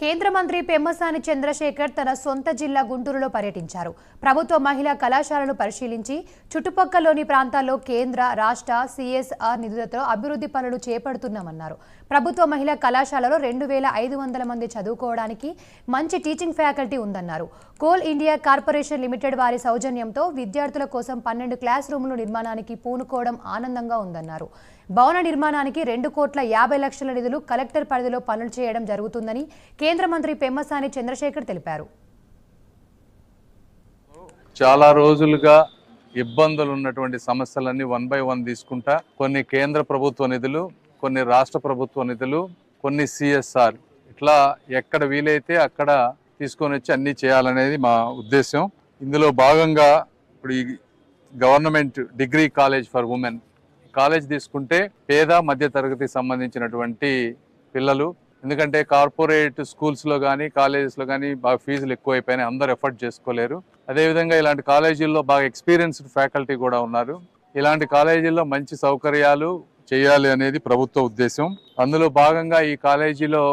కేంద్ర మంత్రి పెమ్మసాని చంద్రశేఖర్ తన సొంత జిల్లా గుంటూరులో పర్యటించారు. ప్రభుత్వ మహిళా కళాశాలను పరిశీలించి చుట్టుపక్కలలోని ప్రాంతాల్లో కేంద్ర, రాష్ట్ర సిఎస్ఆర్ నిధులతో అభివృద్ధి పనులు చేపడుతున్నామన్నారు. ప్రభుత్వ మహిళా కళాశాలలో 2500 మంది చదువుకోవడానికి మంచి టీచింగ్ ఫ్యాకల్టీ ఉందన్నారు. కోల్ ఇండియా కార్పొరేషన్ లిమిటెడ్ వారి సౌజన్యంతో విద్యార్థుల కోసం 12 క్లాస్ రూముల నిర్మాణానికి పూనుకోవడం ఆనందంగా ఉందన్నారు. భవన నిర్మాణానికి 2,50,00,000 నిధులు కలెక్టర్ పరిధిలో పనులు చేయడం జరుగుతుందని కేంద్ర మంత్రి పెమ్మసాని చంద్రశేఖర్ తెలిపారు. చాలా రోజులుగా ఇబ్బందులు ఉన్నటువంటి సమస్యలన్నీ 1 by 1 తీసుకుంటా కొన్ని కేంద్ర ప్రభుత్వ నిధులు, కొన్ని రాష్ట్ర ప్రభుత్వ నిధులు, కొన్ని సిఎస్ఆర్ ఇట్లా ఎక్కడ వీలైతే అక్కడ తీసుకొని వచ్చి అన్ని చేయాలనేది మా ఉద్దేశం. ఇందులో భాగంగా ఇప్పుడు ఈ government degree college for women college తీసుకుంటే పేద మధ్య తరగతికి సంబంధించినటువంటి పిల్లలు, ఎందుకంటే కార్పొరేట్ స్కూల్స్లో కానీ కాలేజెస్లో కానీ బాగా ఫీజులు ఎక్కువైపోయినాయి, అందరూ ఎఫర్ట్ చేసుకోలేరు. అదేవిధంగా ఇలాంటి కాలేజీల్లో బాగా ఎక్స్పీరియన్స్డ్ ఫ్యాకల్టీ కూడా ఉన్నారు. ఇలాంటి కాలేజీల్లో మంచి సౌకర్యాలు చేయాలి అనేది ప్రభుత్వ ఉద్దేశం. అందులో భాగంగా ఈ కాలేజీలో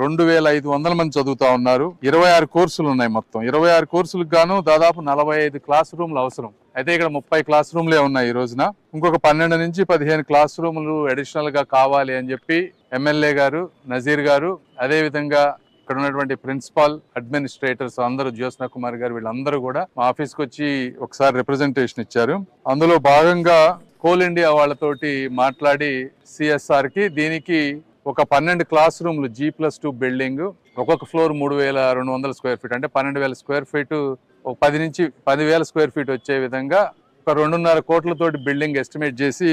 2,500 మంది చదువుతా ఉన్నారు. 26 కోర్సులు ఉన్నాయి. మొత్తం 26 కోర్సులకు గాను దాదాపు 45 క్లాస్ రూమ్లు అవసరం. అయితే ఇక్కడ 30 క్లాస్ రూమ్లే ఉన్నాయి ఈ రోజున. ఇంకొక 12 నుంచి 15 క్లాస్ రూములు అడిషనల్ గా కావాలి అని చెప్పి ఎమ్మెల్యే గారు, నజీర్ గారు, అదే విధంగా ఇక్కడ ఉన్నటువంటి ప్రిన్సిపాల్, అడ్మినిస్ట్రేటర్స్ అందరూ, జ్యోత్స్నా కుమార్ గారు, వీళ్ళందరూ కూడా మా ఆఫీస్కి వచ్చి ఒకసారి రిప్రజెంటేషన్ ఇచ్చారు. అందులో భాగంగా కోల్ ఇండియా వాళ్ళతోటి మాట్లాడి సిఎస్ఆర్ కి దీనికి ఒక 12 క్లాస్ రూమ్లు G+2 బిల్డింగ్, ఒక్కొక్క ఫ్లోర్ 3,200 స్క్వేర్ ఫీట్, అంటే 12,000 స్క్వేర్ ఫీట్, ఒక 10 నుంచి 10,000 స్క్వేర్ ఫీట్ వచ్చే విధంగా ఒక 2.5 కోట్లతోటి బిల్డింగ్ ఎస్టిమేట్ చేసి